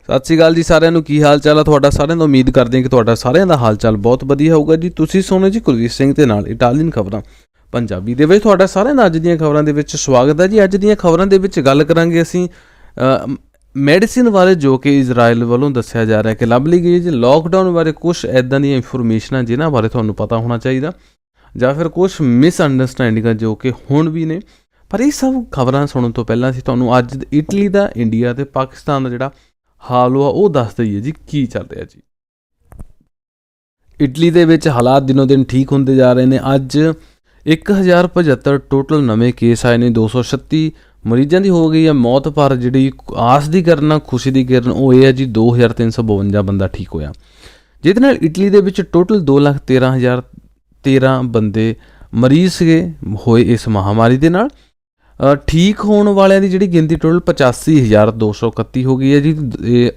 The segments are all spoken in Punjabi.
ਸਤਿ ਸ਼੍ਰੀ ਅਕਾਲ ਜੀ ਸਾਰਿਆਂ ਨੂੰ। ਕੀ ਹਾਲ ਚਾਲ ਆ ਤੁਹਾਡਾ ਸਾਰਿਆਂ ਦਾ। ਉਮੀਦ ਕਰਦੇ ਹਾਂ ਕਿ ਤੁਹਾਡਾ ਸਾਰਿਆਂ ਦਾ ਹਾਲ ਚਾਲ ਬਹੁਤ ਵਧੀਆ ਹੋਊਗਾ ਜੀ। ਤੁਸੀਂ ਸੁਣੋ ਜੀ ਕੁਲਵੀਰ ਸਿੰਘ ਦੇ ਨਾਲ ਇਟਾਲੀਅਨ ਖਬਰਾਂ ਪੰਜਾਬੀ ਦੇ ਵਿੱਚ। ਤੁਹਾਡਾ ਸਾਰਿਆਂ ਦਾ ਅੱਜ ਦੀਆਂ ਖਬਰਾਂ ਦੇ ਵਿੱਚ ਸਵਾਗਤ ਹੈ ਜੀ। ਅੱਜ ਦੀਆਂ ਖਬਰਾਂ ਦੇ ਵਿੱਚ ਗੱਲ ਕਰਾਂਗੇ ਅਸੀਂ ਮੈਡੀਸਿਨ ਬਾਰੇ, ਜੋ ਕਿ ਇਜ਼ਰਾਈਲ ਵੱਲੋਂ ਦੱਸਿਆ ਜਾ ਰਿਹਾ ਕਿ ਲੱਭ ਲਈ ਗਈ ਜੀ। ਲੋਕਡਾਊਨ ਬਾਰੇ ਕੁਛ ਇੱਦਾਂ ਦੀਆਂ ਇਨਫੋਰਮੇਸ਼ਨਾਂ ਜਿਨ੍ਹਾਂ ਬਾਰੇ ਤੁਹਾਨੂੰ ਪਤਾ ਹੋਣਾ ਚਾਹੀਦਾ, ਜਾਂ ਫਿਰ ਕੁਛ ਮਿਸਅੰਡਰਸਟੈਂਡਿੰਗਾਂ ਜੋ ਕਿ ਹੁਣ ਵੀ ਨੇ। ਪਰ ਇਹ ਸਭ ਖਬਰਾਂ ਸੁਣਨ ਤੋਂ ਪਹਿਲਾਂ ਅਸੀਂ ਤੁਹਾਨੂੰ ਅੱਜ ਇਟਲੀ ਦਾ, ਇੰਡੀਆ ਅਤੇ ਪਾਕਿਸਤਾਨ ਦਾ ਜਿਹੜਾ ਹਾਲ ਆ ਉਹ ਦੱਸ ਦਈਏ ਜੀ ਕੀ ਚੱਲ ਰਿਹਾ ਜੀ। ਇਟਲੀ ਦੇ ਵਿੱਚ ਹਾਲਾਤ ਦਿਨੋਂ ਦਿਨ ਠੀਕ ਹੁੰਦੇ ਜਾ ਰਹੇ ਨੇ। ਅੱਜ 1075 ਟੋਟਲ ਨਵੇਂ ਕੇਸ ਆਏ ਨੇ। 236 ਮਰੀਜ਼ਾਂ ਦੀ ਹੋ ਗਈ ਹੈ ਮੌਤ। ਪਰ ਜਿਹੜੀ ਆਸ ਦੀ ਕਿਰਨ, ਖੁਸ਼ੀ ਦੀ ਕਿਰਨ, ਉਹ ਇਹ ਹੈ ਜੀ 2352 ਬੰਦਾ ਠੀਕ ਹੋਇਆ, ਜਿਹਦੇ ਨਾਲ ਇਟਲੀ ਦੇ ਵਿੱਚ ਟੋਟਲ 2,13,013 ਬੰਦੇ ਮਰੀਜ਼ ਹੋਏ ਇਸ ਮਹਾਮਾਰੀ ਦੇ ਨਾਲ। ਠੀਕ ਹੋਣ ਵਾਲਿਆਂ ਦੀ ਜਿਹੜੀ ਗਿਣਤੀ ਟੋਟਲ 85,231 ਹੋ ਗਈ ਹੈ ਜੀ।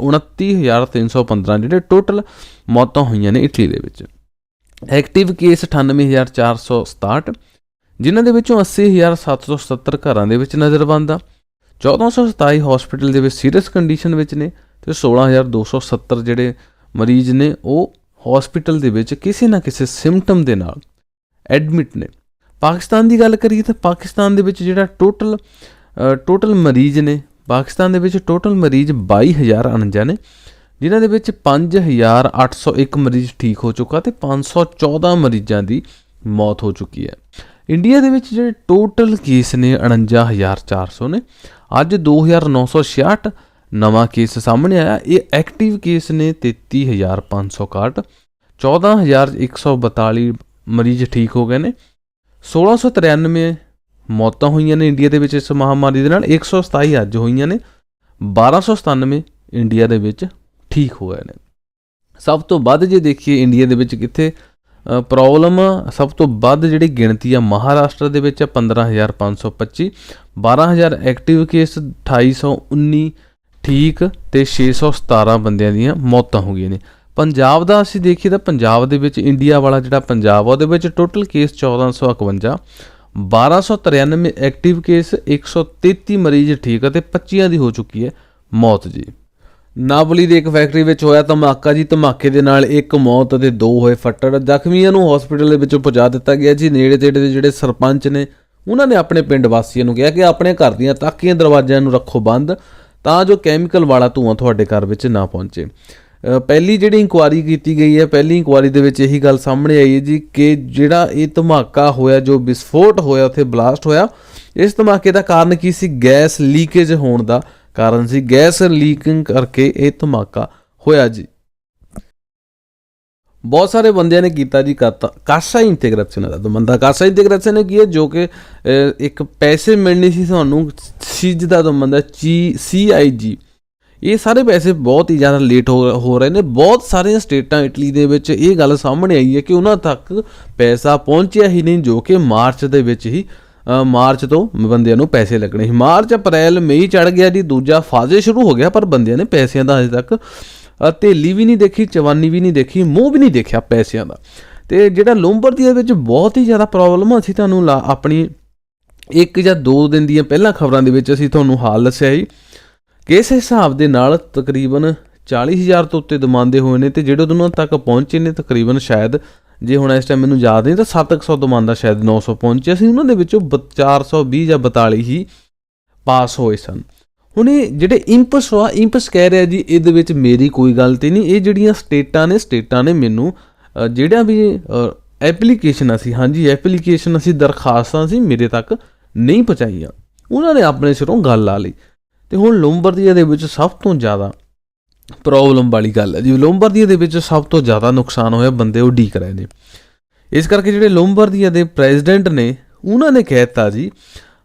29,315 ਜਿਹੜੇ ਟੋਟਲ ਮੌਤਾਂ ਹੋਈਆਂ ਨੇ ਇਟਲੀ ਦੇ ਵਿੱਚ। ਐਕਟਿਵ ਕੇਸ 98,467, ਜਿਨ੍ਹਾਂ ਦੇ ਵਿੱਚੋਂ 80,770 ਘਰਾਂ ਦੇ ਵਿੱਚ ਨਜ਼ਰਬੰਦ ਆ। 1,427 ਹਸਪੀਟਲ ਦੇ ਵਿੱਚ ਸੀਰੀਅਸ ਕੰਡੀਸ਼ਨ ਵਿੱਚ ਨੇ, ਅਤੇ 16,270 ਜਿਹੜੇ ਮਰੀਜ਼ ਨੇ ਉਹ ਹਸਪੀਟਲ ਦੇ ਵਿੱਚ ਕਿਸੇ ਨਾ ਕਿਸੇ ਸਿੰਮਟਮ ਦੇ ਨਾਲ ਐਡਮਿਟ ਨੇ। ਪਾਕਿਸਤਾਨ ਦੀ ਗੱਲ ਕਰੀਏ ਤਾਂ ਪਾਕਿਸਤਾਨ ਦੇ ਵਿੱਚ ਜਿਹੜਾ ਟੋਟਲ ਮਰੀਜ਼ ਨੇ, ਪਾਕਿਸਤਾਨ ਦੇ ਵਿੱਚ ਟੋਟਲ ਮਰੀਜ਼ 22,049 ਨੇ, ਜਿਨ੍ਹਾਂ ਦੇ ਵਿੱਚ 5,801 ਮਰੀਜ਼ ਠੀਕ ਹੋ ਚੁੱਕਾ ਅਤੇ 514 ਮਰੀਜ਼ਾਂ ਦੀ ਮੌਤ ਹੋ ਚੁੱਕੀ ਹੈ। ਇੰਡੀਆ ਦੇ ਵਿੱਚ ਜਿਹੜੇ ਟੋਟਲ ਕੇਸ ਨੇ 49,400 ਨੇ। ਅੱਜ 2,966 ਨਵਾਂ ਕੇਸ ਸਾਹਮਣੇ ਆਇਆ। ਇਹ ਐਕਟਿਵ ਕੇਸ ਨੇ 33,561, 14,142 ਮਰੀਜ਼ ਠੀਕ ਹੋ ਗਏ ਨੇ। 1,693 ਮੌਤਾਂ ਹੋਈਆਂ ਨੇ ਇੰਡੀਆ ਦੇ ਵਿੱਚ ਇਸ ਮਹਾਮਾਰੀ ਦੇ ਨਾਲ। 127 ਅੱਜ ਹੋਈਆਂ ਨੇ। 1,297 ਇੰਡੀਆ ਦੇ ਵਿੱਚ ਠੀਕ ਹੋਏ ਨੇ। ਸਭ ਤੋਂ ਵੱਧ ਜੇ ਦੇਖੀਏ ਇੰਡੀਆ ਦੇ ਵਿੱਚ ਕਿੱਥੇ ਪ੍ਰੋਬਲਮ, ਸਭ ਤੋਂ ਵੱਧ ਜਿਹੜੀ ਗਿਣਤੀ ਆ ਮਹਾਰਾਸ਼ਟਰ ਦੇ ਵਿੱਚ 15,525, 12,000 ਐਕਟਿਵ ਕੇਸ, 2,819 ਠੀਕ ਅਤੇ 617 ਬੰਦਿਆਂ ਦੀਆਂ ਮੌਤਾਂ ਹੋ ਗਈਆਂ ਨੇ। ਪੰਜਾਬ ਦਾ ਅਸੀਂ ਦੇਖੀਏ ਤਾਂ ਪੰਜਾਬ ਦੇ ਵਿੱਚ ਇੰਡੀਆ ਵਾਲਾ ਜਿਹੜਾ ਪੰਜਾਬ ਆ ਉਹਦੇ ਵਿੱਚ ਟੋਟਲ ਕੇਸ 1,451, 1,293 ਐਕਟਿਵ ਕੇਸ, 133 ਮਰੀਜ਼ ਠੀਕ ਅਤੇ 25 ਦੀ ਹੋ ਚੁੱਕੀ ਹੈ ਮੌਤ ਜੀ। ਨਾਪੋਲੀ ਦੀ ਇੱਕ ਫੈਕਟਰੀ ਵਿੱਚ ਹੋਇਆ ਧਮਾਕਾ ਜੀ। ਧਮਾਕੇ ਦੇ ਨਾਲ ਇੱਕ ਮੌਤ ਅਤੇ 2 ਹੋਏ ਫੱਟੜ। ਜ਼ਖਮੀਆਂ ਨੂੰ ਹਸਪੀਟਲ ਦੇ ਵਿੱਚੋਂ ਪਹੁੰਚਾ ਦਿੱਤਾ ਗਿਆ ਜੀ। ਨੇੜੇ ਤੇੜੇ ਦੇ ਜਿਹੜੇ ਸਰਪੰਚ ਨੇ ਉਹਨਾਂ ਨੇ ਆਪਣੇ ਪਿੰਡ ਵਾਸੀਆਂ ਨੂੰ ਕਿਹਾ ਕਿ ਆਪਣੇ ਘਰ ਦੀਆਂ ਤਾਕੀਆਂ ਦਰਵਾਜ਼ਿਆਂ ਨੂੰ ਰੱਖੋ ਬੰਦ, ਤਾਂ ਜੋ ਕੈਮੀਕਲ ਵਾਲਾ ਧੂੰਆਂ ਤੁਹਾਡੇ ਘਰ ਵਿੱਚ ਨਾ ਪਹੁੰਚੇ। ਪਹਿਲੀ ਜਿਹੜੀ ਇਨਕੁਆਇਰੀ ਕੀਤੀ ਗਈ ਹੈ, ਪਹਿਲੀ ਇਨਕੁਆਇਰੀ ਦੇ ਵਿੱਚ ਇਹੀ ਗੱਲ ਸਾਹਮਣੇ ਆਈ ਹੈ ਜੀ ਕਿ ਜਿਹੜਾ ਇਹ ਧਮਾਕਾ ਹੋਇਆ, ਜੋ ਵਿਸਫੋਟ ਹੋਇਆ, ਉੱਥੇ ਬਲਾਸਟ ਹੋਇਆ, ਇਸ ਧਮਾਕੇ ਦਾ ਕਾਰਨ ਕੀ ਸੀ? ਗੈਸ ਲੀਕੇਜ ਹੋਣ ਦਾ ਕਾਰਨ ਸੀ। ਗੈਸ ਲੀਕਿੰਗ ਕਰਕੇ ਇਹ ਧਮਾਕਾ ਹੋਇਆ ਜੀ। ਬਹੁਤ ਸਾਰੇ ਬੰਦਿਆਂ ਨੇ ਕੀਤਾ ਜੀ ਕਾਸਾ ਇੰਟੀਗ੍ਰੇਸ਼ਨ ਦਾ ਦਮੰਦਾ। ਕਾਸਾ ਇੰਟੀਗ੍ਰੇਸ਼ਨ ਨੇ ਕੀ ਹੈ, ਜੋ ਕਿ ਇੱਕ ਪੈਸੇ ਮਿਲਣੀ ਸੀ ਤੁਹਾਨੂੰ, ਸੀਜ ਦਾ ਦਮੰਦਾ, CIG। ਇਹ ਸਾਰੇ ਪੈਸੇ ਬਹੁਤ ਹੀ ਜ਼ਿਆਦਾ ਲੇਟ ਹੋ ਰਹੇ ਨੇ। ਬਹੁਤ ਸਾਰੀਆਂ ਸਟੇਟਾਂ ਇਟਲੀ ਦੇ ਵਿੱਚ ਇਹ ਗੱਲ ਸਾਹਮਣੇ ਆਈ ਹੈ ਕਿ ਉਹਨਾਂ ਤੱਕ ਪੈਸਾ ਪਹੁੰਚਿਆ ਹੀ ਨਹੀਂ, ਜੋ ਕਿ ਮਾਰਚ ਦੇ ਵਿੱਚ ਹੀ, ਮਾਰਚ ਤੋਂ ਬੰਦਿਆਂ ਨੂੰ ਪੈਸੇ ਲੱਗਣੇ ਸੀ। ਮਾਰਚ, ਅਪ੍ਰੈਲ, ਮਈ ਚੜ੍ਹ ਗਿਆ ਜੀ, ਦੂਜਾ ਫਾਜ਼ੇ ਸ਼ੁਰੂ ਹੋ ਗਿਆ, ਪਰ ਬੰਦਿਆਂ ਨੇ ਪੈਸਿਆਂ ਦਾ ਅਜੇ ਤੱਕ ਧੇਲੀ ਵੀ ਨਹੀਂ ਦੇਖੀ, ਚਵਾਨੀ ਵੀ ਨਹੀਂ ਦੇਖੀ, ਮੂੰਹ ਵੀ ਨਹੀਂ ਦੇਖਿਆ ਪੈਸਿਆਂ ਦਾ। ਅਤੇ ਜਿਹੜਾ ਲੋਂਬਰਦੀ ਦੇ ਵਿੱਚ ਬਹੁਤ ਹੀ ਜ਼ਿਆਦਾ ਪ੍ਰੋਬਲਮ, ਅਸੀਂ ਤੁਹਾਨੂੰ ਆਪਣੀ 1 ਜਾਂ 2 ਦਿਨ ਦੀਆਂ ਪਹਿਲਾਂ ਖਬਰਾਂ ਦੇ ਵਿੱਚ ਅਸੀਂ ਤੁਹਾਨੂੰ ਹਾਲ ਦੱਸਿਆ ਸੀ ਕਿ ਇਸ ਹਿਸਾਬ ਦੇ ਨਾਲ ਤਕਰੀਬਨ 40,000 ਤੋਂ ਉੱਤੇ ਦਮਾਂਦੇ ਹੋਏ ਨੇ, ਅਤੇ ਜਿਹੜੇ ਉਹਨਾਂ ਤੱਕ ਪਹੁੰਚੇ ਨੇ ਤਕਰੀਬਨ, ਸ਼ਾਇਦ ਜੇ ਹੁਣ ਇਸ ਟਾਈਮ ਮੈਨੂੰ ਯਾਦ ਨਹੀਂ ਤਾਂ 700 ਦਮਾਂਦਾ ਸ਼ਾਇਦ 900 ਪਹੁੰਚਿਆ ਸੀ। ਉਹਨਾਂ ਦੇ ਵਿੱਚੋਂ 420 ਜਾਂ 42 ਹੀ ਪਾਸ ਹੋਏ ਸਨ। ਹੁਣ ਇਹ ਜਿਹੜੇ ਇੰਪਸ ਕਹਿ ਰਿਹਾ ਜੀ, ਇਹਦੇ ਵਿੱਚ ਮੇਰੀ ਕੋਈ ਗਲਤੀ ਨਹੀਂ। ਇਹ ਜਿਹੜੀਆਂ ਸਟੇਟਾਂ ਨੇ ਮੈਨੂੰ ਜਿਹੜਾ ਵੀ ਐਪਲੀਕੇਸ਼ਨ ਸੀ, ਹਾਂਜੀ ਐਪਲੀਕੇਸ਼ਨ ਅਸੀਂ, ਦਰਖਾਸਤਾਂ ਸੀ, ਮੇਰੇ ਤੱਕ ਨਹੀਂ ਪਹੁੰਚਾਈਆਂ। ਉਹਨਾਂ ਨੇ ਆਪਣੇ ਸਿਰੋਂ ਗੱਲ ਲਾ ਲਈ। ਅਤੇ ਹੁਣ ਲੋਂਬਰਦੀਆ ਦੇ ਵਿੱਚ ਸਭ ਤੋਂ ਜ਼ਿਆਦਾ ਪ੍ਰੋਬਲਮ ਵਾਲੀ ਗੱਲ ਹੈ ਜੀ। ਲੋਂਬਰਦੀਆ ਦੇ ਵਿੱਚ ਸਭ ਤੋਂ ਜ਼ਿਆਦਾ ਨੁਕਸਾਨ ਹੋਇਆ, ਬੰਦੇ ਉਡੀਕ ਰਹੇ ਨੇ। ਇਸ ਕਰਕੇ ਜਿਹੜੇ ਲੋਂਬਰਦੀਆ ਦੇ ਪ੍ਰੈਜ਼ੀਡੈਂਟ ਨੇ ਉਹਨਾਂ ਨੇ ਕਹਿ ਦਿੱਤਾ ਜੀ,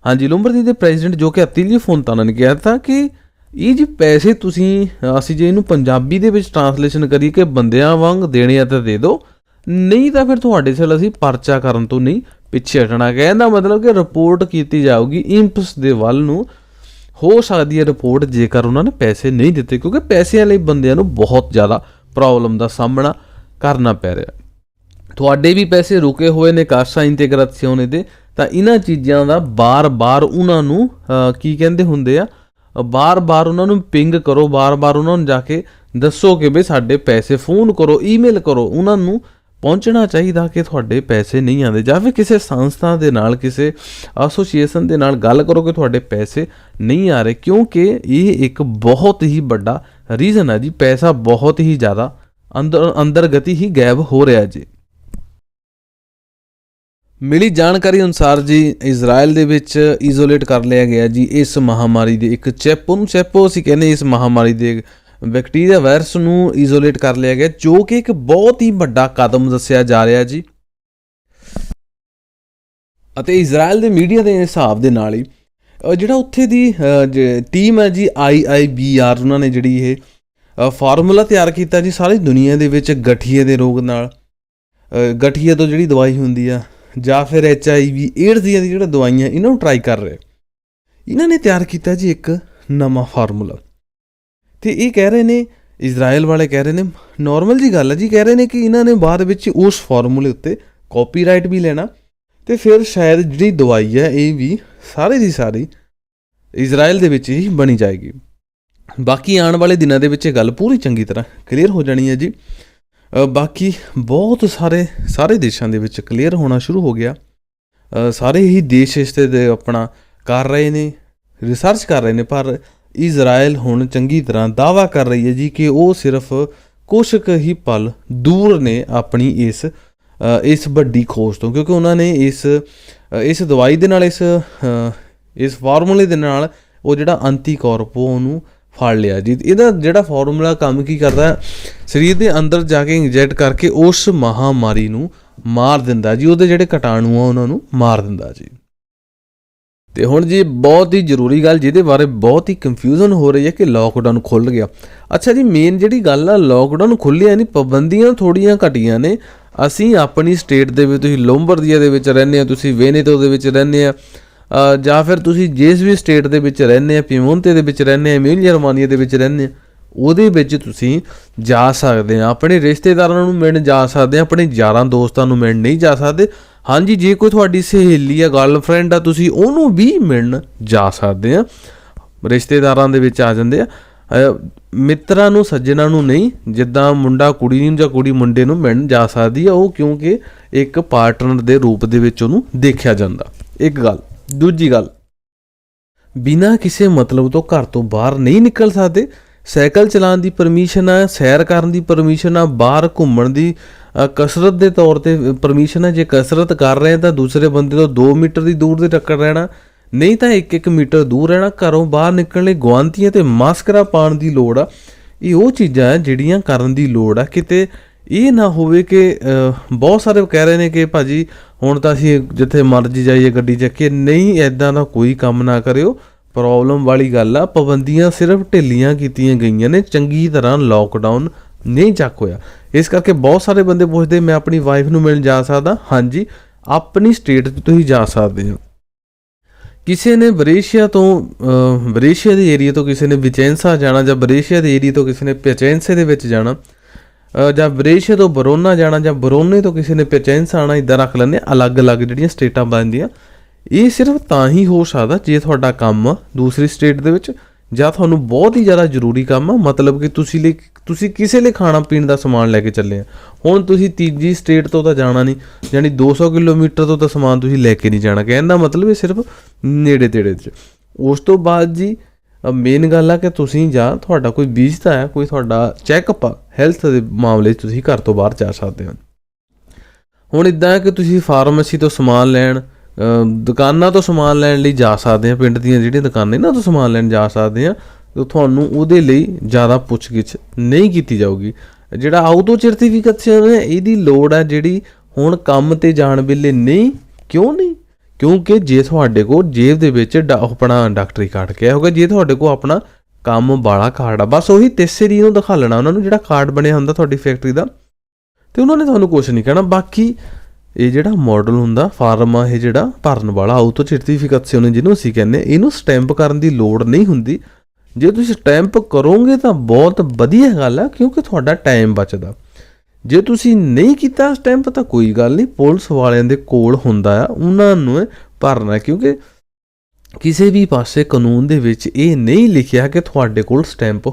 ਹਾਂਜੀ ਲੋਂਬਰਦੀਆ ਦੇ ਪ੍ਰੈਜ਼ੀਡੈਂਟ ਜੋ ਕਿ ਅਤੀਲੀਓ ਫੋਂਤਾਨਾ ਨੇ ਕਿਹਾ ਦਿੱਤਾ ਕਿ ਇਹ ਜੀ ਪੈਸੇ ਤੁਸੀਂ, ਅਸੀਂ ਜੇ ਇਹਨੂੰ ਪੰਜਾਬੀ ਦੇ ਵਿੱਚ ਟਰਾਂਸਲੇਸ਼ਨ ਕਰੀਏ ਕਿ ਬੰਦਿਆਂ ਵਾਂਗ ਦੇਣੇ ਆ ਤਾਂ ਦੇ ਦਿਓ, ਨਹੀਂ ਤਾਂ ਫਿਰ ਤੁਹਾਡੇ ਸਿਰ ਅਸੀਂ ਪਰਚਾ ਕਰਨ ਤੋਂ ਨਹੀਂ ਪਿੱਛੇ ਹਟਣਾ। ਕਹਿਣ ਦਾ ਮਤਲਬ ਕਿ ਰਿਪੋਰਟ ਕੀਤੀ ਜਾਊਗੀ ਇੰਪਸ ਦੇ ਵੱਲ ਨੂੰ। ਹੋ ਸਕਦੀ ਹੈ ਰਿਪੋਰਟ, ਜੇਕਰ ਉਹਨਾਂ ਨੇ ਪੈਸੇ ਨਹੀਂ ਦਿੱਤੇ, ਕਿਉਂਕਿ ਪੈਸਿਆਂ ਲਈ ਬੰਦਿਆਂ ਨੂੰ ਬਹੁਤ ਜ਼ਿਆਦਾ ਪ੍ਰੋਬਲਮ ਦਾ ਸਾਹਮਣਾ ਕਰਨਾ ਪੈ ਰਿਹਾ। ਤੁਹਾਡੇ ਵੀ ਪੈਸੇ ਰੁਕੇ ਹੋਏ ਨੇ ਕਾਸਾ ਇੰਟੀਗ੍ਰੇਸ਼ਨ ਦੇ, ਤਾਂ ਇਹਨਾਂ ਚੀਜ਼ਾਂ ਦਾ ਬਾਰ-ਬਾਰ ਉਹਨਾਂ ਨੂੰ ਕੀ ਕਹਿੰਦੇ ਹੁੰਦੇ ਆ, ਬਾਰ-ਬਾਰ ਉਹਨਾਂ ਨੂੰ ਪਿੰਗ ਕਰੋ, ਬਾਰ-ਬਾਰ ਉਹਨਾਂ ਨੂੰ ਜਾ ਕੇ ਦੱਸੋ ਕਿ ਬਈ ਸਾਡੇ ਪੈਸੇ, ਫੋਨ ਕਰੋ, ਈਮੇਲ ਕਰੋ, ਉਹਨਾਂ ਨੂੰ ਪਹੁੰਚਣਾ ਚਾਹੀਦਾ ਕਿ ਤੁਹਾਡੇ ਪੈਸੇ ਨਹੀਂ ਆਉਂਦੇ। ਜਾਂ ਫਿਰ ਕਿਸੇ ਸੰਸਥਾ ਦੇ ਨਾਲ, ਕਿਸੇ ਐਸੋਸੀਏਸ਼ਨ ਦੇ ਨਾਲ ਗੱਲ ਕਰੋ ਕਿ ਤੁਹਾਡੇ ਪੈਸੇ ਨਹੀਂ ਆ ਰਹੇ, ਕਿਉਂਕਿ ਇਹ ਇੱਕ ਬਹੁਤ ਹੀ ਵੱਡਾ ਰੀਜ਼ਨ ਹੈ ਜੀ। ਪੈਸਾ ਬਹੁਤ ਹੀ ਜ਼ਿਆਦਾ ਅੰਦਰ ਗਤੀ ਹੀ ਗਾਇਬ ਹੋ ਰਿਹਾ ਜੀ। ਮਿਲੀ ਜਾਣਕਾਰੀ ਅਨੁਸਾਰ ਜੀ ਇਜ਼ਰਾਈਲ ਦੇ ਵਿੱਚ ਇਜ਼ੋਲੇਟ ਕਰ ਲਿਆ ਗਿਆ ਜੀ ਇਸ ਮਹਾਮਾਰੀ ਦੇ ਇੱਕ ਉਹਨੂੰ ਚੈਪੋ ਅਸੀਂ ਕਹਿੰਦੇ, ਇਸ ਮਹਾਮਾਰੀ ਦੇ ਬੈਕਟੀਰੀਆ ਵਾਇਰਸ ਨੂੰ ਇਜ਼ੋਲੇਟ ਕਰ ਲਿਆ ਗਿਆ, ਜੋ ਕਿ ਇੱਕ ਬਹੁਤ ਹੀ ਵੱਡਾ ਕਦਮ ਦੱਸਿਆ ਜਾ ਰਿਹਾ ਜੀ। ਅਤੇ ਇਜ਼ਰਾਈਲ ਦੇ ਮੀਡੀਆ ਦੇ ਹਿਸਾਬ ਦੇ ਨਾਲ ਹੀ ਜਿਹੜਾ ਉੱਥੇ ਦੀ ਟੀਮ ਹੈ ਜੀ IIBR, ਉਹਨਾਂ ਨੇ ਜਿਹੜੀ ਇਹ ਫਾਰਮੂਲਾ ਤਿਆਰ ਕੀਤਾ ਜੀ ਸਾਰੀ ਦੁਨੀਆ ਦੇ ਵਿੱਚ ਗਠੀਏ ਦੇ ਰੋਗ ਨਾਲ, ਗਠੀਏ ਤੋਂ ਜਿਹੜੀ ਦਵਾਈ ਹੁੰਦੀ ਆ, ਜਾਂ ਫਿਰ HIV ਏਡਜ਼ ਦੀਆਂ ਜਿਹੜਾ ਦਵਾਈਆਂ, ਇਹਨਾਂ ਨੂੰ ਟਰਾਈ ਕਰ ਰਹੇ। ਇਹਨਾਂ ਨੇ ਤਿਆਰ ਕੀਤਾ ਜੀ ਇੱਕ ਨਵਾਂ ਫਾਰਮੂਲਾ, ਅਤੇ ਇਹ ਕਹਿ ਰਹੇ ਨੇ, ਇਜ਼ਰਾਈਲ ਵਾਲੇ ਕਹਿ ਰਹੇ ਨੇ, ਨੋਰਮਲ ਜੀ ਗੱਲ ਹੈ ਜੀ, ਕਹਿ ਰਹੇ ਨੇ ਕਿ ਇਹਨਾਂ ਨੇ ਬਾਅਦ ਵਿੱਚ ਉਸ ਫਾਰਮੂਲੇ ਉੱਤੇ ਕਾਪੀਰਾਈਟ ਵੀ ਲੈਣਾ, ਅਤੇ ਫਿਰ ਸ਼ਾਇਦ ਜਿਹੜੀ ਦਵਾਈ ਹੈ ਇਹ ਵੀ ਸਾਰੀ ਦੀ ਸਾਰੀ ਇਜ਼ਰਾਈਲ ਦੇ ਵਿੱਚ ਹੀ ਬਣੀ ਜਾਏਗੀ। ਬਾਕੀ ਆਉਣ ਵਾਲੇ ਦਿਨਾਂ ਦੇ ਵਿੱਚ ਇਹ ਗੱਲ ਪੂਰੀ ਚੰਗੀ ਤਰ੍ਹਾਂ ਕਲੀਅਰ ਹੋ ਜਾਣੀ ਹੈ ਜੀ। ਬਾਕੀ ਬਹੁਤ ਸਾਰੇ ਦੇਸ਼ਾਂ ਦੇ ਵਿੱਚ ਕਲੀਅਰ ਹੋਣਾ ਸ਼ੁਰੂ ਹੋ ਗਿਆ। ਸਾਰੇ ਹੀ ਦੇਸ਼ ਇਸ 'ਤੇ ਆਪਣਾ ਕਰ ਰਹੇ ਨੇ, ਰਿਸਰਚ ਕਰ ਰਹੇ ਨੇ, ਪਰ ਇਜ਼ਰਾਈਲ ਹੁਣ ਚੰਗੀ ਤਰ੍ਹਾਂ ਦਾਅਵਾ ਕਰ ਰਹੀ ਹੈ ਜੀ ਕਿ ਉਹ ਸਿਰਫ ਕੁਛ ਕੁ ਹੀ ਪਲ ਦੂਰ ਨੇ ਆਪਣੀ ਇਸ ਵੱਡੀ ਖੋਜ ਤੋਂ, ਕਿਉਂਕਿ ਉਹਨਾਂ ਨੇ ਇਸ ਦਵਾਈ ਦੇ ਨਾਲ, ਇਸ ਫਾਰਮੂਲੇ ਦੇ ਨਾਲ ਉਹ ਜਿਹੜਾ ਐਂਟੀਕੋਰਪੋ ਉਹਨੂੰ ਫੜ ਲਿਆ ਜੀ। ਇਹਦਾ ਜਿਹੜਾ ਫਾਰਮੂਲਾ ਕੰਮ ਕੀ ਕਰਦਾ, ਸਰੀਰ ਦੇ ਅੰਦਰ ਜਾ ਕੇ ਇੰਜੈਕਟ ਕਰਕੇ ਉਸ ਮਹਾਮਾਰੀ ਨੂੰ ਮਾਰ ਦਿੰਦਾ ਜੀ, ਉਹਦੇ ਜਿਹੜੇ ਕੀਟਾਣੂ ਆ ਉਹਨਾਂ ਨੂੰ ਮਾਰ ਦਿੰਦਾ ਜੀ। ਅਤੇ ਹੁਣ ਜੀ ਬਹੁਤ ਹੀ ਜ਼ਰੂਰੀ ਗੱਲ ਜਿਹਦੇ ਬਾਰੇ ਬਹੁਤ ਹੀ ਕਨਫਿਊਜ਼ਨ ਹੋ ਰਹੀ ਹੈ ਕਿ ਲੋਕਡਾਊਨ ਖੁੱਲ੍ਹ ਗਿਆ। ਅੱਛਾ ਜੀ, ਮੇਨ ਜਿਹੜੀ ਗੱਲ ਆ, ਲੋਕਡਾਊਨ ਖੁੱਲ੍ਹਿਆ ਨਹੀਂ, ਪਾਬੰਦੀਆਂ ਥੋੜ੍ਹੀਆਂ ਘਟੀਆਂ ਨੇ। ਅਸੀਂ ਆਪਣੀ ਸਟੇਟ ਦੇ ਵਿੱਚ, ਤੁਸੀਂ ਲੋਂਬਰਦੀਆ ਦੇ ਵਿੱਚ ਰਹਿੰਦੇ ਆ, ਤੁਸੀਂ ਵੇਨੇਤੋ ਦੇ ਵਿੱਚ ਰਹਿੰਦੇ ਆ, ਜਾਂ ਫਿਰ ਤੁਸੀਂ ਜਿਸ ਵੀ ਸਟੇਟ ਦੇ ਵਿੱਚ ਰਹਿੰਦੇ ਆ, ਪੀਮੋਂਤੇ ਦੇ ਵਿੱਚ ਰਹਿੰਦੇ ਆ, ਏਮੀਲੀਆ ਰੋਮਾਨੀਆ ਦੇ ਵਿੱਚ ਰਹਿੰਦੇ ਆ, ਉਹਦੇ ਵਿੱਚ ਤੁਸੀਂ ਜਾ ਸਕਦੇ ਆ, ਆਪਣੇ ਰਿਸ਼ਤੇਦਾਰਾਂ ਨੂੰ ਮਿਲਣ ਜਾ ਸਕਦੇ ਆ, ਆਪਣੇ ਯਾਰਾਂ ਦੋਸਤਾਂ ਨੂੰ ਮਿਲਣ ਨਹੀਂ ਜਾ ਸਕਦੇ। ਹਾਂਜੀ, ਜੇ ਕੋਈ ਤੁਹਾਡੀ ਸਹੇਲੀ ਆ, ਗਰਲਫਰੈਂਡ ਆ, ਤੁਸੀਂ ਉਹਨੂੰ ਵੀ ਮਿਲਣ ਜਾ ਸਕਦੇ ਆ, ਰਿਸ਼ਤੇਦਾਰਾਂ ਦੇ ਵਿੱਚ ਆ ਜਾਂਦੇ ਆ। ਮਿੱਤਰਾਂ ਨੂੰ, ਸੱਜਣਾਂ ਨੂੰ ਨਹੀਂ। ਜਿੱਦਾਂ ਮੁੰਡਾ ਕੁੜੀ ਨੂੰ ਜਾਂ ਕੁੜੀ ਮੁੰਡੇ ਨੂੰ ਮਿਲਣ ਜਾ ਸਕਦੀ ਆ, ਉਹ ਕਿਉਂਕਿ ਇੱਕ ਪਾਰਟਨਰ ਦੇ ਰੂਪ ਦੇ ਵਿੱਚ ਉਹਨੂੰ ਦੇਖਿਆ ਜਾਂਦਾ। ਇੱਕ ਗੱਲ। ਦੂਜੀ ਗੱਲ, ਬਿਨਾਂ ਕਿਸੇ ਮਤਲਬ ਤੋਂ ਘਰ ਤੋਂ ਬਾਹਰ ਨਹੀਂ ਨਿਕਲ ਸਕਦੇ। ਸਾਈਕਲ ਚਲਾਉਣ ਦੀ ਪਰਮਿਸ਼ਨ ਆ, ਸੈਰ ਕਰਨ ਦੀ ਪਰਮਿਸ਼ਨ ਆ, ਬਾਹਰ ਘੁੰਮਣ ਦੀ, ਕਸਰਤ ਦੇ ਤੌਰ 'ਤੇ ਪਰਮਿਸ਼ਨ ਆ। ਜੇ ਕਸਰਤ ਕਰ ਰਹੇ ਤਾਂ ਦੂਸਰੇ ਬੰਦੇ ਤੋਂ 2 ਮੀਟਰ ਦੀ ਦੂਰ ਦੇ ਟੱਕਰ ਰਹਿਣਾ, ਨਹੀਂ ਤਾਂ 1-1 ਮੀਟਰ ਦੂਰ ਰਹਿਣਾ। ਘਰੋਂ ਬਾਹਰ ਨਿਕਲਣ ਲਈ ਗੁਆਂਤੀਆਂ ਅਤੇ ਮਾਸਕਰਾਂ ਪਾਉਣ ਦੀ ਲੋੜ ਆ। ਇਹ ਉਹ ਚੀਜ਼ਾਂ ਜਿਹੜੀਆਂ ਕਰਨ ਦੀ ਲੋੜ ਆ। ਕਿਤੇ ਇਹ ਨਾ ਹੋਵੇ ਕਿ ਬਹੁਤ ਸਾਰੇ ਕਹਿ ਰਹੇ ਨੇ ਕਿ ਭਾਜੀ ਹੁਣ ਤਾਂ ਅਸੀਂ ਜਿੱਥੇ ਮਰਜ਼ੀ ਜਾਈਏ ਗੱਡੀ ਚੱਕੀਏ। ਨਹੀਂ, ਇੱਦਾਂ ਦਾ ਕੋਈ ਕੰਮ ਨਾ ਕਰਿਓ, ਪ੍ਰੋਬਲਮ ਵਾਲੀ ਗੱਲ ਆ। ਪਾਬੰਦੀਆਂ ਸਿਰਫ ਢਿੱਲੀਆਂ ਕੀਤੀਆਂ ਗਈਆਂ ਨੇ, ਚੰਗੀ ਤਰ੍ਹਾਂ ਲੋਕਡਾਊਨ ਨਹੀਂ ਚੱਕ ਹੋਇਆ। ਇਸ ਕਰਕੇ ਬਹੁਤ ਸਾਰੇ ਬੰਦੇ ਪੁੱਛਦੇ, ਮੈਂ ਆਪਣੀ ਵਾਈਫ ਨੂੰ ਮਿਲਣ ਜਾ ਸਕਦਾ? ਹਾਂਜੀ, ਆਪਣੀ ਸਟੇਟ 'ਚ ਤੁਸੀਂ ਜਾ ਸਕਦੇ ਹੋ। ਕਿਸੇ ਨੇ ਬਰੇਸ਼ੀਆ ਦੇ ਏਰੀਏ ਤੋਂ ਕਿਸੇ ਨੇ ਵਿਚੈਂਸਾ ਜਾਣਾ, ਜਾਂ ਬਰੇਸ਼ੀਆ ਦੇ ਏਰੀਏ ਤੋਂ ਕਿਸੇ ਨੇ ਪਿਚੈਂਸੇ ਦੇ ਵਿੱਚ ਜਾਣਾ, ਜਾਂ ਬਰੇਸ਼ੀਆ ਤੋਂ ਬਰੋਨਾ ਜਾਣਾ, ਜਾਂ ਬਰੋਨੇ ਤੋਂ ਕਿਸੇ ਨੇ ਪਿਚੈਂਸਾ ਆਉਣਾ। ਇੱਦਾਂ ਰੱਖ ਲੈਂਦੇ ਅਲੱਗ-ਅਲੱਗ ਜਿਹੜੀਆਂ ਸਟੇਟਾਂ ਬਣਦੀਆਂ। ਇਹ ਸਿਰਫ ਤਾਂ ਹੀ ਹੋ ਸਕਦਾ ਜੇ ਤੁਹਾਡਾ ਕੰਮ ਆ ਦੂਸਰੀ ਸਟੇਟ ਦੇ ਵਿੱਚ, ਜਾਂ ਤੁਹਾਨੂੰ ਬਹੁਤ ਹੀ ਜ਼ਿਆਦਾ ਜ਼ਰੂਰੀ ਕੰਮ ਆ, ਮਤਲਬ ਕਿ ਤੁਸੀਂ ਕਿਸੇ ਲਈ ਖਾਣਾ ਪੀਣ ਦਾ ਸਮਾਨ ਲੈ ਕੇ ਚੱਲੇ ਆ। ਹੁਣ ਤੁਸੀਂ ਤੀਜੀ ਸਟੇਟ ਤੋਂ ਤਾਂ ਜਾਣਾ ਨਹੀਂ, ਯਾਨੀ 200 ਕਿਲੋਮੀਟਰ ਤੋਂ ਤਾਂ ਸਮਾਨ ਤੁਸੀਂ ਲੈ ਕੇ ਨਹੀਂ ਜਾਣਾ। ਕਹਿਣ ਦਾ ਮਤਲਬ ਇਹ ਸਿਰਫ ਨੇੜੇ ਤੇੜੇ 'ਚ। ਉਸ ਤੋਂ ਬਾਅਦ ਜੀ ਮੇਨ ਗੱਲ ਆ ਕਿ ਤੁਸੀਂ, ਜਾਂ ਤੁਹਾਡਾ ਕੋਈ ਵੀਜ਼ਾ ਹੈ, ਕੋਈ ਤੁਹਾਡਾ ਚੈੱਕਅਪ ਆ ਹੈਲਥ ਦੇ ਮਾਮਲੇ 'ਚ, ਤੁਸੀਂ ਘਰ ਤੋਂ ਬਾਹਰ ਜਾ ਸਕਦੇ ਹੋ। ਹੁਣ ਇੱਦਾਂ ਹੈ ਕਿ ਤੁਸੀਂ ਫਾਰਮੇਸੀ ਤੋਂ ਸਮਾਨ ਲੈਣ, ਦੁਕਾਨਾਂ ਤੋਂ ਸਮਾਨ ਲੈਣ ਲਈ ਜਾ ਸਕਦੇ ਆ, ਪਿੰਡ ਦੀਆਂ ਜਿਹੜੀਆਂ ਦੁਕਾਨਾਂ ਇਹਨਾਂ ਤੋਂ ਸਮਾਨ ਲੈਣ ਜਾ ਸਕਦੇ ਆ। ਤੁਹਾਨੂੰ ਉਹਦੇ ਲਈ ਜ਼ਿਆਦਾ ਪੁੱਛਗਿੱਛ ਨਹੀਂ ਕੀਤੀ ਜਾਊਗੀ। ਜਿਹੜਾ ਆਊਟੋ ਸਰਟੀਫਿਕੇਸ਼ਨ ਹੈ, ਇਹਦੀ ਲੋੜ ਹੈ ਜਿਹੜੀ ਹੁਣ ਕੰਮ 'ਤੇ ਜਾਣ ਵੇਲੇ ਨਹੀਂ। ਕਿਉਂ ਨਹੀਂ? ਕਿਉਂਕਿ ਜੇ ਤੁਹਾਡੇ ਕੋਲ ਜੇਬ ਦੇ ਵਿੱਚ ਆਪਣਾ ਡਾਕਟਰੀ ਕਾਰਡ ਕਿਹਾ ਹੋਗਾ, ਜੇ ਤੁਹਾਡੇ ਕੋਲ ਆਪਣਾ ਕੰਮ ਵਾਲਾ ਕਾਰਡ ਆ, ਬਸ ਉਹੀ ਤੀਸਰੀ ਨੂੰ ਦਿਖਾ ਲੈਣਾ ਉਹਨਾਂ ਨੂੰ, ਜਿਹੜਾ ਕਾਰਡ ਬਣਿਆ ਹੁੰਦਾ ਤੁਹਾਡੀ ਫੈਕਟਰੀ ਦਾ, ਅਤੇ ਉਹਨਾਂ ਨੇ ਤੁਹਾਨੂੰ ਕੁਛ ਨਹੀਂ ਕਹਿਣਾ। ਬਾਕੀ ਇਹ ਜਿਹੜਾ ਮਾਡਲ ਹੁੰਦਾ ਫਾਰਮ ਆ, ਇਹ ਜਿਹੜਾ ਭਰਨ ਵਾਲਾ ਆਊਟੋ ਸਰਟੀਫਿਕੇਸ਼ਨ ਜਿਹਨੂੰ ਅਸੀਂ ਕਹਿੰਦੇ, ਇਹਨੂੰ ਸਟੈਂਪ ਕਰਨ ਦੀ ਲੋੜ ਨਹੀਂ ਹੁੰਦੀ। ਜੇ ਤੁਸੀਂ ਸਟੈਂਪ ਕਰੋਗੇ ਤਾਂ ਬਹੁਤ ਵਧੀਆ ਗੱਲ ਆ, ਕਿਉਂਕਿ ਤੁਹਾਡਾ ਟਾਈਮ ਬਚਦਾ। ਜੇ ਤੁਸੀਂ ਨਹੀਂ ਕੀਤਾ ਸਟੈਂਪ ਤਾਂ ਕੋਈ ਗੱਲ ਨਹੀਂ, ਪੁਲਿਸ ਵਾਲਿਆਂ ਦੇ ਕੋਲ ਹੁੰਦਾ ਆ, ਉਹਨਾਂ ਨੂੰ ਭਰਨਾ। ਕਿਉਂਕਿ ਕਿਸੇ ਵੀ ਪਾਸੇ ਕਾਨੂੰਨ ਦੇ ਵਿੱਚ ਇਹ ਨਹੀਂ ਲਿਖਿਆ ਕਿ ਤੁਹਾਡੇ ਕੋਲ ਸਟੈਂਪ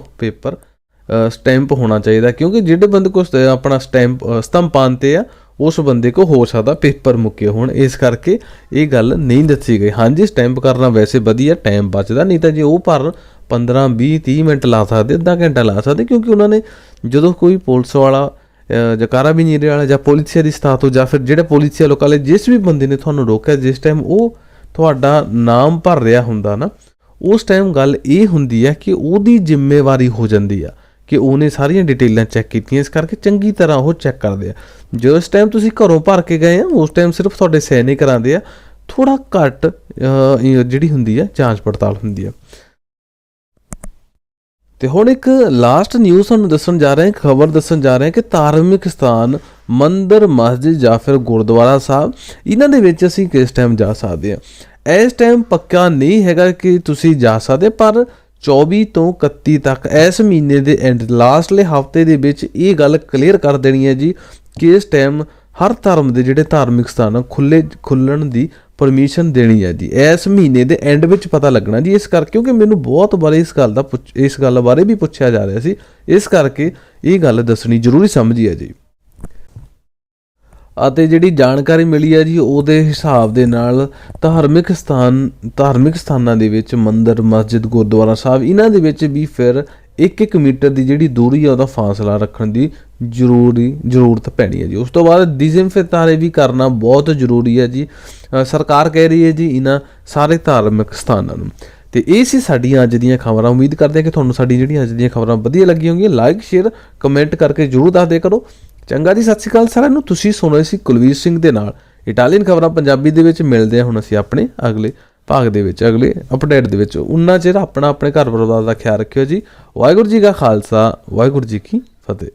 ਹੋਣਾ ਚਾਹੀਦਾ, ਕਿਉਂਕਿ ਜਿਹੜੇ ਬੰਦੇ ਕੋਲ ਆਪਣਾ ਸਟੰਪ ਪਾਉਣ 'ਤੇ ਆ ਉਸ ਬੰਦੇ ਕੋ ਹੋ ਸਕਦਾ ਪੇਪਰ ਮੁੱਕੇ ਹੋਣ, ਇਸ ਕਰਕੇ ਇਹ ਗੱਲ ਨਹੀਂ ਦੱਸੀ ਗਈ। ਹਾਂਜੀ, ਸਟੈਂਪ ਕਰਨਾ ਵੈਸੇ ਵਧੀਆ, ਟਾਈਮ ਬਚਦਾ, ਨਹੀਂ ਤਾਂ ਜੇ ਉਹ ਭਰਨ 15 20 30 ਮਿੰਟ ਲਾ ਸਕਦੇ, ਅੱਧਾ ਘੰਟਾ ਲਾ ਸਕਦੇ, ਕਿਉਂਕਿ ਉਹਨਾਂ ਨੇ ਜਦੋਂ ਕੋਈ ਪੁਲਿਸ ਵਾਲਾ ਜਾਂ ਕਾਰਾਬੀਨੀਰੇ ਵਾਲਾ ਜਾਂ ਪੁਲਿਸੀਆ ਦੀ ਸਥਾ ਤੋਂ ਜਾਂ ਫਿਰ ਜਿਹੜੇ ਪੁਲਿਸੀਆ ਲੋਕਾਂ ਵਾਲੇ ਜਿਸ ਵੀ ਬੰਦੇ ਨੇ ਤੁਹਾਨੂੰ ਰੋਕਿਆ, ਜਿਸ ਟਾਈਮ ਉਹ ਤੁਹਾਡਾ ਨਾਮ ਭਰ ਰਿਹਾ ਹੁੰਦਾ ਨਾ, ਉਸ ਟਾਈਮ ਗੱਲ ਇਹ ਹੁੰਦੀ ਹੈ ਕਿ ਉਹਦੀ ਜ਼ਿੰਮੇਵਾਰੀ ਹੋ ਜਾਂਦੀ ਆ ਕਿ ਉਹਨੇ ਸਾਰੀਆਂ ਡਿਟੇਲਾਂ ਚੈੱਕ ਕੀਤੀਆਂ, ਇਸ ਕਰਕੇ ਚੰਗੀ ਤਰ੍ਹਾਂ ਉਹ ਚੈੱਕ ਕਰਦੇ ਆ। ਜੋ ਇਸ ਟਾਈਮ ਤੁਸੀਂ ਘਰੋਂ ਭਰ ਕੇ ਗਏ ਆ ਉਸ ਟਾਈਮ ਸਿਰਫ ਤੁਹਾਡੇ ਸਾਈਨ ਹੀ ਕਰਾਉਂਦੇ ਆ, ਥੋੜ੍ਹਾ ਘੱਟ ਜਿਹੜੀ ਹੁੰਦੀ ਆ ਜਾਂਚ ਪੜਤਾਲ ਹੁੰਦੀ ਆ। ਤੇ ਹੁਣ ਇੱਕ ਲਾਸਟ ਨਿਊਜ਼ ਤੁਹਾਨੂੰ ਦੱਸਣ ਜਾ ਰਹੇ, ਖਬਰ ਦੱਸਣ ਜਾ ਰਹੇ ਕਿ ਧਾਰਮਿਕ ਸਥਾਨ ਮੰਦਰ, ਮਸਜਿਦ ਜਾਂ ਫਿਰ ਗੁਰਦੁਆਰਾ ਸਾਹਿਬ, ਇਹਨਾਂ ਦੇ ਵਿੱਚ ਅਸੀਂ ਕਿਸ ਟਾਈਮ ਜਾ ਸਕਦੇ ਹਾਂ। ਇਸ ਟਾਈਮ ਪੱਕਾ ਨਹੀਂ ਹੈਗਾ ਕਿ ਤੁਸੀਂ ਜਾ ਸਕਦੇ, ਪਰ 24 ਤੋਂ 31 ਤੱਕ ਇਸ ਮਹੀਨੇ ਦੇ ਐਂਡ ਲਾਸਟਲੇ ਹਫਤੇ ਦੇ ਵਿੱਚ ਇਹ ਗੱਲ ਕਲੀਅਰ ਕਰ ਦੇਣੀ ਹੈ ਜੀ ਕਿ ਇਸ ਟਾਈਮ ਹਰ ਧਰਮ ਦੇ ਜਿਹੜੇ ਧਾਰਮਿਕ ਸਥਾਨ ਖੁੱਲ੍ਹਣ ਦੀ ਪਰਮਿਸ਼ਨ ਦੇਣੀ ਹੈ ਜੀ। ਇਸ ਮਹੀਨੇ ਦੇ ਐਂਡ ਵਿੱਚ ਪਤਾ ਲੱਗਣਾ ਜੀ, ਇਸ ਕਰਕੇ ਕਿਉਂਕਿ ਮੈਨੂੰ ਬਹੁਤ ਵਾਰ ਇਸ ਗੱਲ ਬਾਰੇ ਵੀ ਪੁੱਛਿਆ ਜਾ ਰਿਹਾ ਸੀ, ਇਸ ਕਰਕੇ ਇਹ ਗੱਲ ਦੱਸਣੀ ਜ਼ਰੂਰੀ ਸਮਝੀ ਹੈ ਜੀ। ਅਤੇ ਜਿਹੜੀ ਜਾਣਕਾਰੀ ਮਿਲੀ ਹੈ ਜੀ ਉਹਦੇ ਹਿਸਾਬ ਦੇ ਨਾਲ ਧਾਰਮਿਕ ਸਥਾਨਾਂ ਦੇ ਵਿੱਚ ਮੰਦਰ, ਮਸਜਿਦ, ਗੁਰਦੁਆਰਾ ਸਾਹਿਬ, ਇਹਨਾਂ ਦੇ ਵਿੱਚ ਵੀ ਫਿਰ 1-1 ਮੀਟਰ ਦੀ ਜਿਹੜੀ ਦੂਰੀ ਆ ਉਹਦਾ ਫਾਸਲਾ ਰੱਖਣ ਦੀ ਜ਼ਰੂਰਤ ਪੈਣੀ ਹੈ ਜੀ। ਉਸ ਤੋਂ ਬਾਅਦ ਡਿਸਇਨਫੈਕਟਾਰੇ ਵੀ ਕਰਨਾ ਬਹੁਤ ਜ਼ਰੂਰੀ ਹੈ ਜੀ। ਸਰਕਾਰ ਕਹਿ ਰਹੀ ਹੈ ਜੀ ਇਹਨਾਂ ਸਾਰੇ ਧਾਰਮਿਕ ਸਥਾਨਾਂ ਨੂੰ। ਤੇ ਇਹ ਸੀ ਸਾਡੀਆਂ ਅੱਜ ਦੀਆਂ ਖਬਰਾਂ। ਉਮੀਦ ਕਰਦੇ ਹਾਂ ਕਿ ਤੁਹਾਨੂੰ ਸਾਡੀ ਜਿਹੜੀਆਂ ਅੱਜ ਦੀਆਂ ਖਬਰਾਂ ਵਧੀਆ ਲੱਗੀਆਂ ਹੋਣਗੀਆਂ। ਲਾਈਕ, ਸ਼ੇਅਰ, ਕਮੈਂਟ ਕਰਕੇ ਜ਼ਰੂਰ ਦੱਸ ਦਿਆ ਕਰੋ। ਚੰਗਾ ਜੀ, ਸਤਿ ਸ਼੍ਰੀ ਅਕਾਲ ਸਾਰਿਆਂ ਨੂੰ। ਤੁਸੀਂ ਸੁਣ ਰਹੇ ਸੀ ਕੁਲਵੀਰ ਸਿੰਘ ਦੇ ਨਾਲ ਇਟਾਲੀਅਨ ਖਬਰਾਂ ਪੰਜਾਬੀ ਦੇ ਵਿੱਚ। ਮਿਲਦੇ ਹਾਂ ਹੁਣ ਅਸੀਂ ਆਪਣੇ ਅਗਲੇ ਭਾਗ ਦੇ ਵਿੱਚ, ਅਗਲੇ ਅਪਡੇਟ ਦੇ ਵਿੱਚ। ਉਨਾ ਚਿਰ ਆਪਣੇ ਘਰ ਪਰਿਵਾਰ ਦਾ ਖਿਆਲ ਰੱਖਿਓ ਜੀ। ਵਾਹਿਗੁਰੂ ਜੀ ਕਾ ਖਾਲਸਾ, ਵਾਹਿਗੁਰੂ ਜੀ ਕੀ ਫਤਿਹ।